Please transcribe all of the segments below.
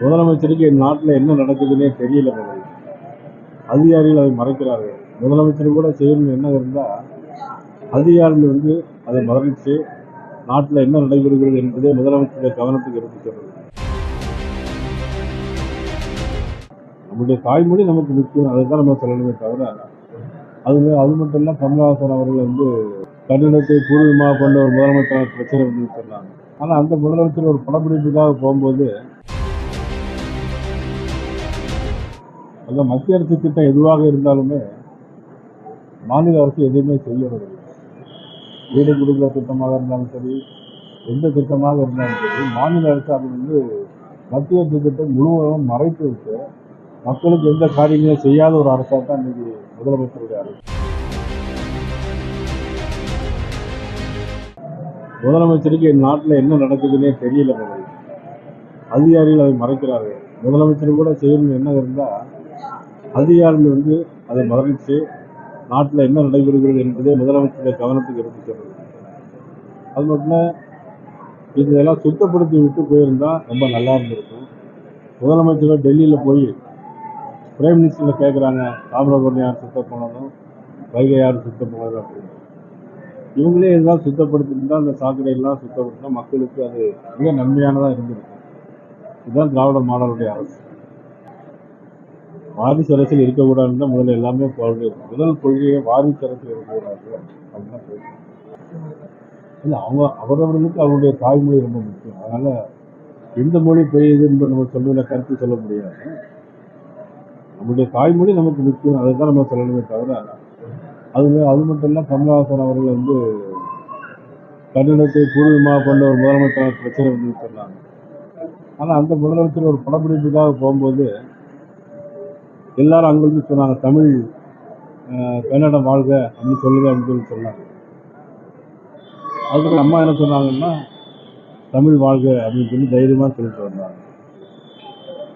முதலமைச்சருக்கு நாட்டில் என்ன நடக்குதுன்னே தெரியல. அதிகாரிகள் அதை மறைக்கிறார்கள். முதலமைச்சர் கூட செய்யணும்னு என்ன இருந்தால் அதிகாரிகள் அதை மறைச்சு நாட்டில் என்ன நடைபெறுகிறது என்பதை முதலமைச்சருடைய கவனத்துக்கு எடுத்து சொல்றது. நம்முடைய தாய்மொழி நமக்கு முக்கியம், அதை தான் நம்ம சொல்லணுமே தவிர அது மட்டும் இல்லை. கமலஹாசன் அவர்கள் கன்னடத்தை பூர்வமாக கொண்ட ஒரு முதலமைச்சர் பிரச்சனை சொன்னாங்க. ஆனால் அந்த முதலமைச்சர் ஒரு படப்பிடிப்புக்காக போகும்போது அந்த மத்திய அரசு திட்டம் எதுவாக இருந்தாலுமே மாநில அரசு எதுவுமே செய்யறது. வீடு குடும்ப திட்டமாக இருந்தாலும் சரி, எந்த திட்டமாக இருந்தாலும் சரி, மாநில அரசு அது மத்திய அரசு திட்டம் முழுவதும் மறைத்து விட்டு மக்களுக்கு எந்த காரியங்களும் செய்யாத ஒரு அரசாக தான் இன்னைக்கு முதலமைச்சருடைய அரசு. முதலமைச்சருக்கு நாட்டில் என்ன நடக்குதுன்னே தெரியல. அதிகாரிகள் அதை மறைக்கிறார்கள். முதலமைச்சர் கூட செய்யணும்னு என்ன இருந்தால் அதிகாரிகள் அதை மறைச்சு நாட்டில் என்ன நடைபெறுகிறது என்பதை முதலமைச்சருடைய கவனத்துக்கு எடுத்து சொல்றது. அது மட்டும் இதெல்லாம் சுத்தப்படுத்தி விட்டு போயிருந்தா ரொம்ப நல்லா இருந்திருக்கும். முதலமைச்சர் டெல்லியில் போய் பிரைம் மினிஸ்டர் கேட்குறாங்க, தாமிரபரணி யார் சுத்தம் பண்ணணும், வைகை யார் சுத்தம் பண்ணணும் அப்படின்னு. இவங்களே இதெல்லாம் சுத்தப்படுத்திருந்தா அந்த சாக்கடையெல்லாம் சுத்தப்படுத்தினா மக்களுக்கு அது மிக நன்மையானதாக இருந்திருக்கும். இதுதான் திராவிட மாடலுடைய அரசு. வாரிசு அரசியல் இருக்கக்கூடாதுன்னு தான் முதல்ல எல்லாமே முதல் கொள்கையை வாரிசு அரசியல் இருக்கக்கூடாது அப்படின்னு இல்லை. அவரவர்களுக்கு அவருடைய தாய்மொழி ரொம்ப முக்கியம். அதனால எந்த மொழி பெரியது என்று நம்ம சொல்ல கருத்து சொல்ல முடியாது. நம்முடைய தாய்மொழி நமக்கு முக்கியம், அதை தான் நம்ம சொல்லணுமே தவிர அது மட்டும் இல்லை. கமலஹாசன் அவர்கள் கன்னடத்தை பூர்வமாக கொண்ட ஒரு முதலமைச்சர் பிரச்சனை சொன்னாங்க. ஆனால் அந்த முதலமைச்சர் ஒரு படப்பிடிப்புக்காக போகும்போது எல்லாரும் அங்கிருந்து சொன்னாங்க, தமிழ் கன்னடம் வாழ்க அப்படின்னு சொல்லுங்க அப்படின்னு சொன்னாங்க. அதுக்கு அம்மா என்ன சொன்னாங்கன்னா, தமிழ் வாழ்க அப்படின்னு சொல்லி தைரியமாக சொல்லிட்டு வந்தாங்க.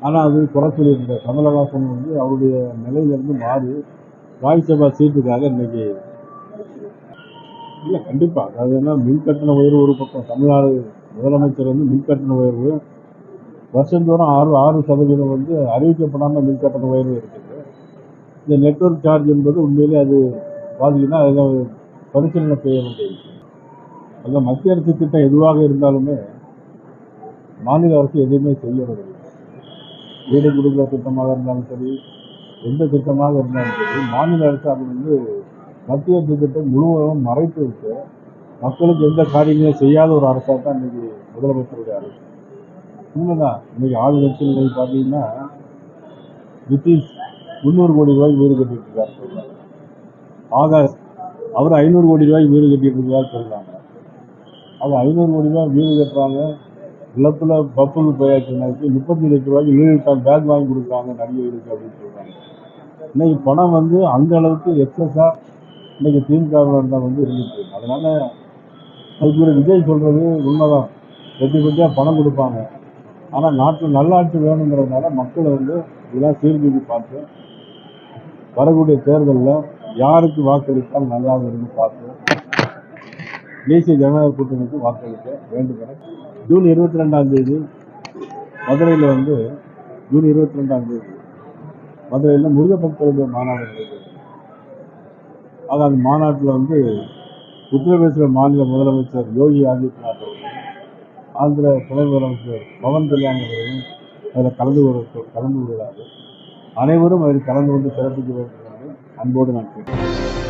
ஆனால் அது குறை சொல்லியிருந்த கமலஹாசன் அவருடைய நிலையிலிருந்து மாறி ராஜ்யசபா சீட்டுக்காக இன்னைக்கு இல்லை. கண்டிப்பாக அதாவது என்ன, மின்கட்டண உயர்வு ஒரு பக்கம். தமிழ்நாடு முதலமைச்சர் மின்கட்டண உயர்வு வருஷந்தோறும் 6% அறிவிக்கப்படாமல் மின்கட்டண உயர்வு இருக்குது. இந்த நெட்வொர்க் சார்ஜ் என்பது உண்மையிலே அது பார்த்தீங்கன்னா அதில் பரிசீலனை செய்ய வேண்டிய விஷயம். அதில் மத்திய அரசு திட்டம் எதுவாக இருந்தாலுமே மாநில அரசு எதுவுமே செய்யறது. வீடு குடும்ப திட்டமாக இருந்தாலும் சரி, எந்த திட்டமாக இருந்தாலும் சரி, மாநில அரசு அது மத்திய அரசு திட்டம் முழுவதும் மறைத்து விட்டு மக்களுக்கு எந்த காரியங்களும் செய்யாத ஒரு அரசாக தான் இன்னைக்கு முதலமைச்சருடைய அரசு. உண்மைதான். இன்னைக்கு ஆளுங்கட்சியில் இன்னைக்கு பார்த்தீங்கன்னா நிதிஷ் 300 கோடி ரூபாய்க்கு வீடு கட்டிட்டு இருக்காரு சொல்றாங்க. ஆகாஷ் அவர் 500 கோடி ரூபாய்க்கு வீடு கட்டிட்டு இருக்காரு சொல்றாங்க. அது 500 கோடி ரூபாய் வீடு கட்டுறாங்க, நிலத்துல பப்புக்கு போயாச்சு. 30 லட்சம் ரூபாய்க்கு லூயிவிட்டான் பேக் வாங்கி கொடுக்குறாங்க நடிகர்களுக்கு அப்படின்னு சொல்றாங்க. இன்னைக்கு பணம் அந்த அளவுக்கு எக்ஸஸா இன்னைக்கு திமுகவினர் இருந்துச்சு. அதனால அதுக்கு விஜய் சொல்றது உண்மைதான். வெட்டியா பணம் கொடுப்பாங்க. ஆனால் நாட்டில் நல்லாட்சி வேணுங்கிறதுனால மக்களை இதெல்லாம் சீர்தூக்கி பார்த்து வரக்கூடிய தேர்தலில் யாருக்கு வாக்களித்தால் நல்லா இருந்து பார்த்து தேசிய ஜனநாயக கூட்டணிக்கு வாக்களிக்க வேண்டும் என ஜூன் 22 மதுரையில் ஜூன் 22 மதுரையில் முருகப்பக்தருடைய மாநாடு நடைபெறும். ஆக அந்த மாநாட்டில் உத்தரப்பிரதேச மாநில முதலமைச்சர் யோகி ஆதித்யநாத் அவர்கள், ஆந்திர துணை முதலமைச்சர் பவன் கல்யாண் அவர்களும் அதில் கலந்து கொள்கிறார்கள். அனைவரும் அதில் கலந்து கொண்டு சிறப்பிக்க வேண்டும் என்று அன்போடு நான் கேட்கிறேன்.